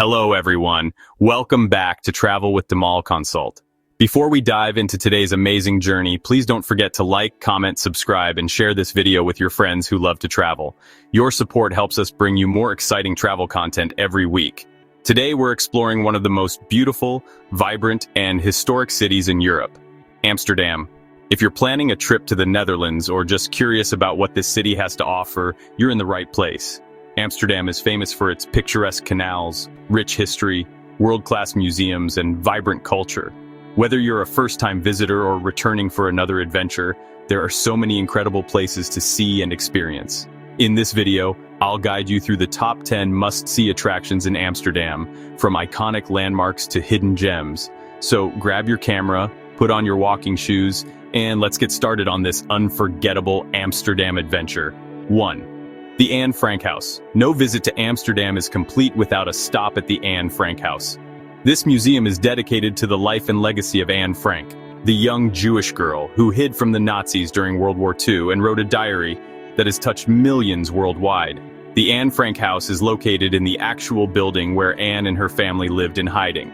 Hello everyone, welcome back to Travel with Damal Consult. Before we dive into today's amazing journey, please don't forget to like, comment, subscribe, and share this video with your friends who love to travel. Your support helps us bring you more exciting travel content every week. Today we're exploring one of the most beautiful, vibrant, and historic cities in Europe, Amsterdam. If you're planning a trip to the Netherlands or just curious about what this city has to offer, you're in the right place. Amsterdam is famous for its picturesque canals, rich history, world-class museums, and vibrant culture. Whether you're a first-time visitor or returning for another adventure, there are so many incredible places to see and experience. In this video, I'll guide you through the top 10 must-see attractions in Amsterdam, from iconic landmarks to hidden gems. So grab your camera, put on your walking shoes, and let's get started on this unforgettable Amsterdam adventure. 1. The Anne Frank House. No visit to Amsterdam is complete without a stop at the Anne Frank House. This museum is dedicated to the life and legacy of Anne Frank, the young Jewish girl who hid from the Nazis during World War II and wrote a diary that has touched millions worldwide. The Anne Frank House is located in the actual building where Anne and her family lived in hiding.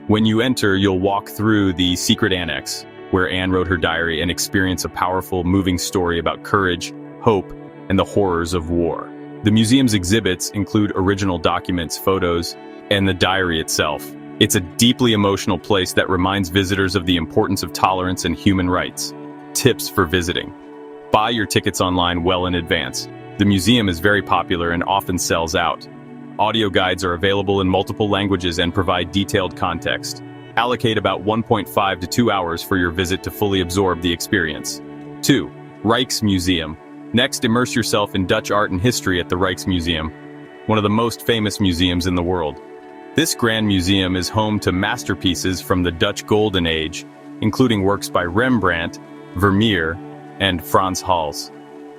When you enter, you'll walk through the secret annex, where Anne wrote her diary, and experience a powerful, moving story about courage, hope, and the horrors of war. The museum's exhibits include original documents, photos, and the diary itself. It's a deeply emotional place that reminds visitors of the importance of tolerance and human rights. Tips for visiting. Buy your tickets online well in advance. The museum is very popular and often sells out. Audio guides are available in multiple languages and provide detailed context. Allocate about 1.5 to 2 hours for your visit to fully absorb the experience. 2. Rijksmuseum. Next, immerse yourself in Dutch art and history at the Rijksmuseum, one of the most famous museums in the world. This grand museum is home to masterpieces from the Dutch Golden Age, including works by Rembrandt, Vermeer, and Frans Hals.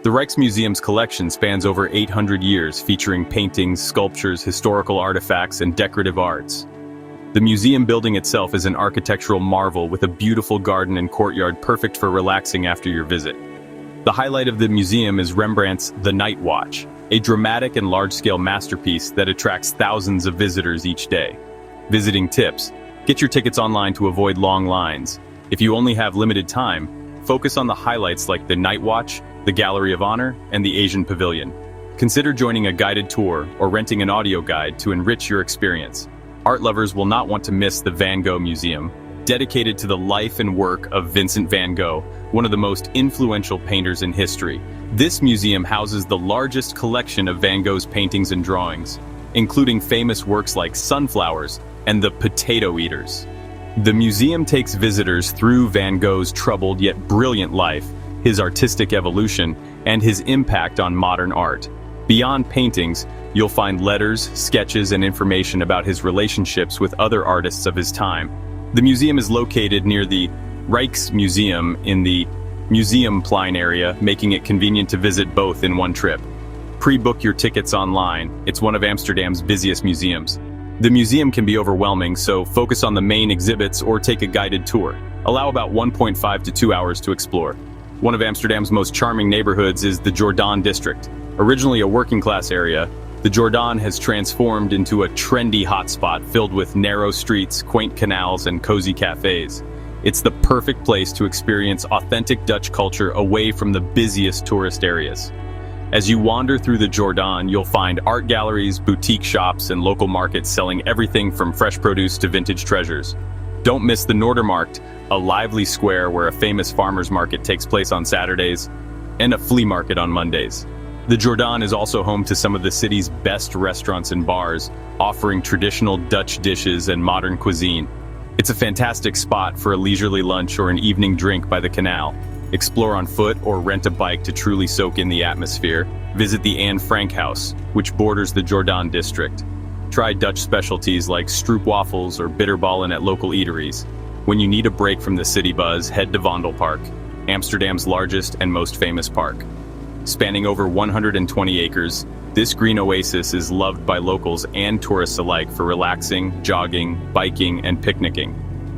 The Rijksmuseum's collection spans over 800 years, featuring paintings, sculptures, historical artifacts, and decorative arts. The museum building itself is an architectural marvel with a beautiful garden and courtyard perfect for relaxing after your visit. The highlight of the museum is Rembrandt's The Night Watch, a dramatic and large-scale masterpiece that attracts thousands of visitors each day. Visiting tips. Get your tickets online to avoid long lines. If you only have limited time, focus on the highlights like the Night Watch, the Gallery of Honor, and the Asian Pavilion. Consider joining a guided tour or renting an audio guide to enrich your experience. Art lovers will not want to miss the Van Gogh Museum, dedicated to the life and work of Vincent van Gogh, one of the most influential painters in history. This museum houses the largest collection of Van Gogh's paintings and drawings, including famous works like Sunflowers and the Potato Eaters. The museum takes visitors through Van Gogh's troubled yet brilliant life, his artistic evolution, and his impact on modern art. Beyond paintings, you'll find letters, sketches, and information about his relationships with other artists of his time. The museum is located near the Rijksmuseum in the Museumplein area, making it convenient to visit both in one trip. Pre-book your tickets online. It's one of Amsterdam's busiest museums. The museum can be overwhelming, so focus on the main exhibits or take a guided tour. Allow about 1.5 to 2 hours to explore. One of Amsterdam's most charming neighborhoods is the Jordaan district. Originally a working-class area, the Jordaan has transformed into a trendy hotspot filled with narrow streets, quaint canals, and cozy cafes. It's the perfect place to experience authentic Dutch culture away from the busiest tourist areas. As you wander through the Jordaan, you'll find art galleries, boutique shops, and local markets selling everything from fresh produce to vintage treasures. Don't miss the Noordermarkt, a lively square where a famous farmers market takes place on Saturdays, and a flea market on Mondays. The Jordaan is also home to some of the city's best restaurants and bars, offering traditional Dutch dishes and modern cuisine. It's a fantastic spot for a leisurely lunch or an evening drink by the canal. Explore on foot or rent a bike to truly soak in the atmosphere. Visit the Anne Frank House, which borders the Jordaan district. Try Dutch specialties like stroopwafels or bitterballen at local eateries. When you need a break from the city buzz, head to Vondelpark, Amsterdam's largest and most famous park. Spanning over 120 acres, this green oasis is loved by locals and tourists alike for relaxing, jogging, biking, and picnicking.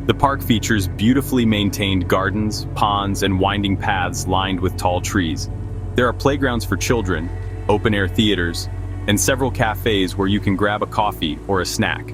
The park features beautifully maintained gardens, ponds, and winding paths lined with tall trees. There are playgrounds for children, open-air theaters, and several cafes where you can grab a coffee or a snack.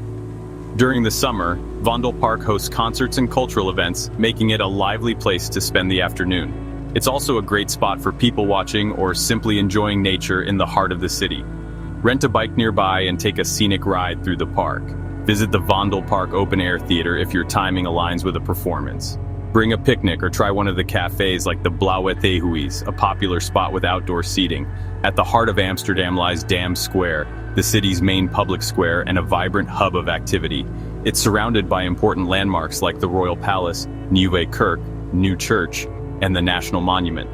During the summer, Vondelpark hosts concerts and cultural events, making it a lively place to spend the afternoon. It's also a great spot for people watching or simply enjoying nature in the heart of the city. Rent a bike nearby and take a scenic ride through the park. Visit the Vondelpark open-air theater if your timing aligns with a performance. Bring a picnic or try one of the cafes like the Blauwe Theehuis, a popular spot with outdoor seating. At the heart of Amsterdam lies Dam Square, the city's main public square and a vibrant hub of activity. It's surrounded by important landmarks like the Royal Palace, Nieuwe Kerk, New Church, and the National Monument.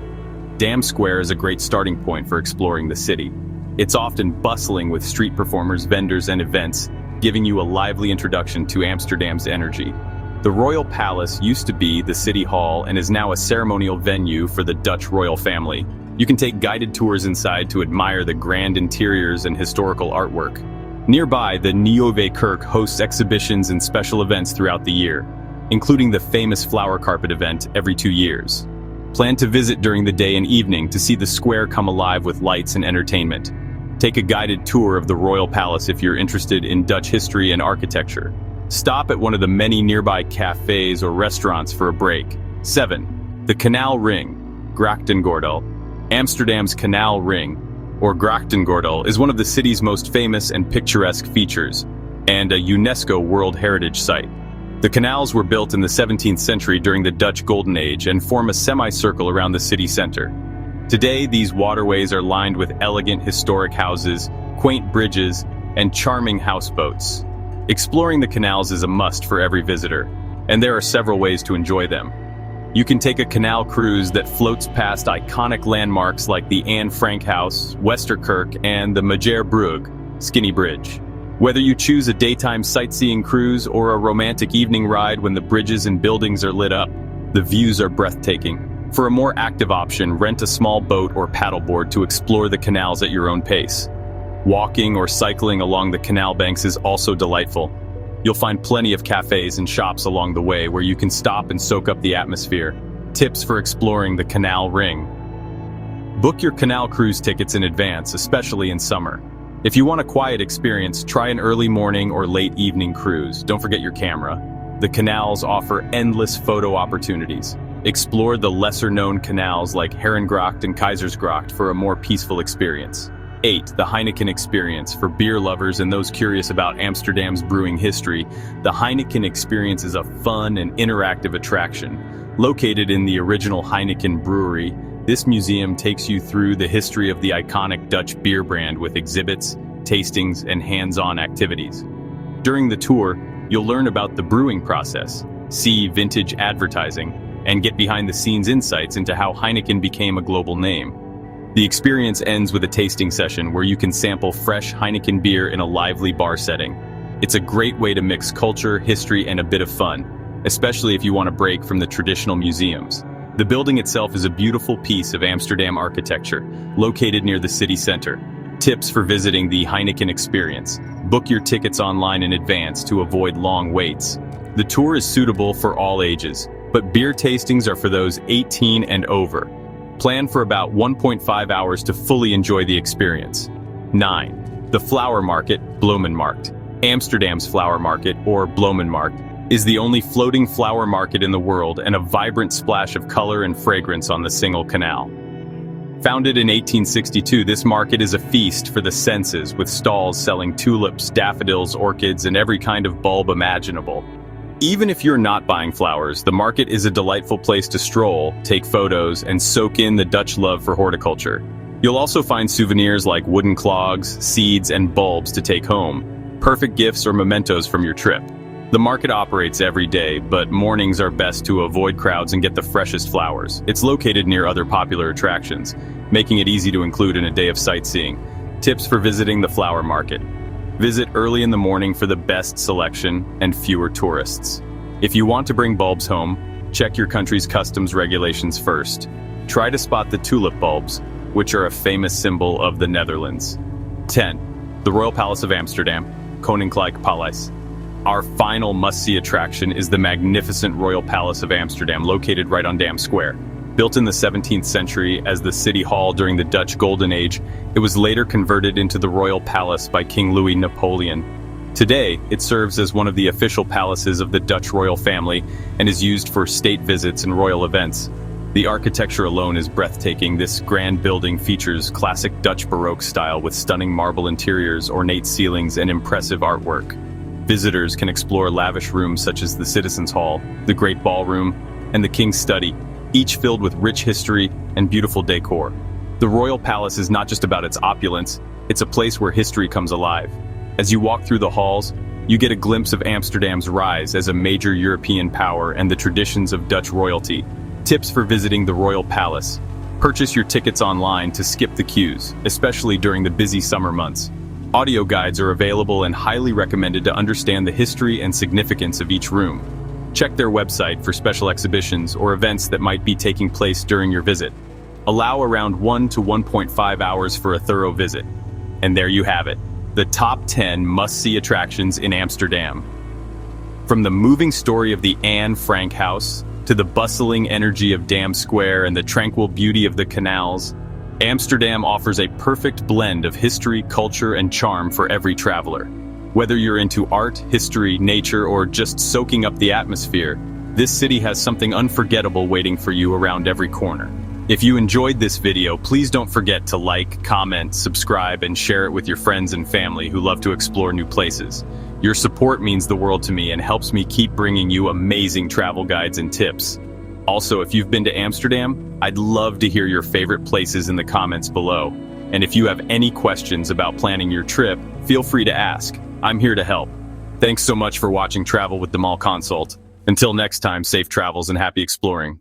Dam Square is a great starting point for exploring the city. It's often bustling with street performers, vendors, and events, giving you a lively introduction to Amsterdam's energy. The Royal Palace used to be the city hall and is now a ceremonial venue for the Dutch royal family. You can take guided tours inside to admire the grand interiors and historical artwork. Nearby, the Nieuwe Kerk hosts exhibitions and special events throughout the year, including the famous flower carpet event every 2 years. Plan to visit during the day and evening to see the square come alive with lights and entertainment. Take a guided tour of the Royal Palace if you're interested in Dutch history and architecture. Stop at one of the many nearby cafes or restaurants for a break. 7. The Canal Ring, Grachtengordel. Amsterdam's Canal Ring, or Grachtengordel, is one of the city's most famous and picturesque features, and a UNESCO World Heritage Site. The canals were built in the 17th century during the Dutch Golden Age and form a semicircle around the city center. Today, these waterways are lined with elegant historic houses, quaint bridges, and charming houseboats. Exploring the canals is a must for every visitor, and there are several ways to enjoy them. You can take a canal cruise that floats past iconic landmarks like the Anne Frank House, Westerkerk, and the Majerbrug, Skinny Bridge. Whether you choose a daytime sightseeing cruise or a romantic evening ride when the bridges and buildings are lit up, the views are breathtaking. For a more active option, rent a small boat or paddleboard to explore the canals at your own pace. Walking or cycling along the canal banks is also delightful. You'll find plenty of cafes and shops along the way where you can stop and soak up the atmosphere. Tips for exploring the Canal Ring. Book your canal cruise tickets in advance, especially in summer. If you want a quiet experience, try an early morning or late evening cruise. Don't forget your camera. The canals offer endless photo opportunities. Explore the lesser-known canals like Herengracht and Keizersgracht for a more peaceful experience. 8. The Heineken Experience. For beer lovers and those curious about Amsterdam's brewing history, the Heineken Experience is a fun and interactive attraction. Located in the original Heineken brewery, this museum takes you through the history of the iconic Dutch beer brand with exhibits, tastings, and hands-on activities. During the tour, you'll learn about the brewing process, see vintage advertising, and get behind-the-scenes insights into how Heineken became a global name. The experience ends with a tasting session where you can sample fresh Heineken beer in a lively bar setting. It's a great way to mix culture, history, and a bit of fun, especially if you want a break from the traditional museums. The building itself is a beautiful piece of Amsterdam architecture, located near the city center. Tips for visiting the Heineken Experience. Book your tickets online in advance to avoid long waits. The tour is suitable for all ages, but beer tastings are for those 18 and over. Plan for about 1.5 hours to fully enjoy the experience. 9. The Flower Market, Bloemenmarkt. Amsterdam's Flower Market, or Bloemenmarkt, is the only floating flower market in the world and a vibrant splash of color and fragrance on the single canal. Founded in 1862, this market is a feast for the senses, with stalls selling tulips, daffodils, orchids, and every kind of bulb imaginable. Even if you're not buying flowers, the market is a delightful place to stroll, take photos, and soak in the Dutch love for horticulture. You'll also find souvenirs like wooden clogs, seeds, and bulbs to take home, perfect gifts or mementos from your trip. The market operates every day, but mornings are best to avoid crowds and get the freshest flowers. It's located near other popular attractions, making it easy to include in a day of sightseeing. Tips for visiting the flower market. Visit early in the morning for the best selection and fewer tourists. If you want to bring bulbs home, check your country's customs regulations first. Try to spot the tulip bulbs, which are a famous symbol of the Netherlands. 10. The Royal Palace of Amsterdam, Koninklijk Paleis. Our final must-see attraction is the magnificent Royal Palace of Amsterdam, located right on Dam Square. Built in the 17th century as the city hall during the Dutch Golden Age, it was later converted into the royal palace by King Louis Napoleon. Today, it serves as one of the official palaces of the Dutch royal family and is used for state visits and royal events. The architecture alone is breathtaking. This grand building features classic Dutch Baroque style with stunning marble interiors, ornate ceilings, and impressive artwork. Visitors can explore lavish rooms such as the Citizens Hall, the Great Ballroom, and the King's Study, each filled with rich history and beautiful decor. The Royal Palace is not just about its opulence, it's a place where history comes alive. As you walk through the halls, you get a glimpse of Amsterdam's rise as a major European power and the traditions of Dutch royalty. Tips for visiting the Royal Palace. Purchase your tickets online to skip the queues, especially during the busy summer months. Audio guides are available and highly recommended to understand the history and significance of each room. Check their website for special exhibitions or events that might be taking place during your visit. Allow around 1 to 1.5 hours for a thorough visit. And there you have it. The top 10 must-see attractions in Amsterdam. From the moving story of the Anne Frank house, to the bustling energy of Dam Square and the tranquil beauty of the canals, Amsterdam offers a perfect blend of history, culture, and charm for every traveler. Whether you're into art, history, nature, or just soaking up the atmosphere, this city has something unforgettable waiting for you around every corner. If you enjoyed this video, please don't forget to like, comment, subscribe, and share it with your friends and family who love to explore new places. Your support means the world to me and helps me keep bringing you amazing travel guides and tips. Also, if you've been to Amsterdam, I'd love to hear your favorite places in the comments below. And if you have any questions about planning your trip, feel free to ask. I'm here to help. Thanks so much for watching Travel with Damal Consult. Until next time, safe travels and happy exploring.